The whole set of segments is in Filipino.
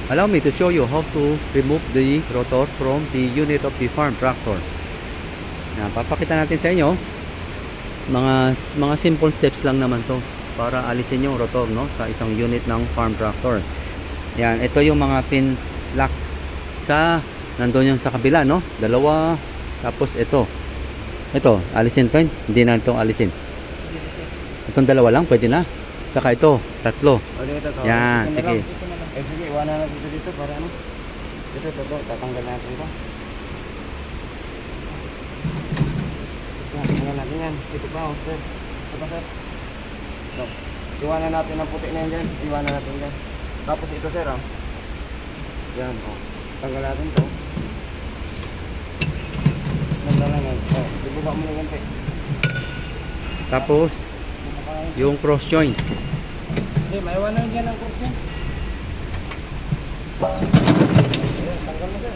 Allow me to show you how to remove the rotor from the unit of the farm tractor. Yan, papakita natin sa inyo mga simple steps lang naman to para alisin yung rotor, no, sa isang unit ng farm tractor. Yan, ito yung mga pin lock sa nandoon yung sa kabila, no, dalawa. Tapos ito alisin to, hindi na itong alisin. Itong dalawa lang pwede na, tsaka ito tatlo. Yan, sige. Sige, iwanan natin dito para ano. Ito, tatanggal natin ito. Tatanggal natin yan. Ito pa, sir. Ito pa, sir. So, iwanan natin ang puti na yan dyan. Iwanan natin dyan. Tapos ito, sir, yan, tanggal natin ito. Nagdalan yan. Ibaba mo na yan, pe. Tapos yung cross joint. Okay, maiwanan dyan ang cross joint. Tanggal na, sir.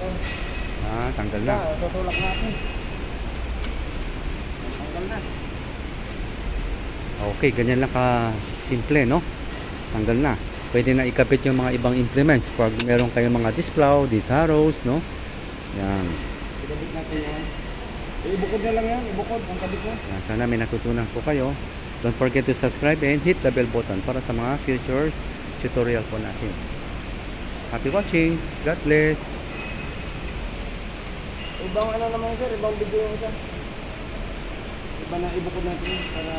Tanggal na. Tutulak natin. Tanggal na. Okay, ganyan lang ka simple, no? Tanggal na. Pwede na ikabit yung mga ibang implements pag meron kayong mga disc plow, disc harrows, no? Yan. Ikabit natin yan. Ibukod na lang yan. Ibukod ang kabit na. Yan. Sana may natutunan po kayo. Don't forget to subscribe and hit the bell button para sa mga future tutorial po natin. Happy watching. God bless. Ibang ano naman, sir, ibang video yung isa. Iba na ibukod natin para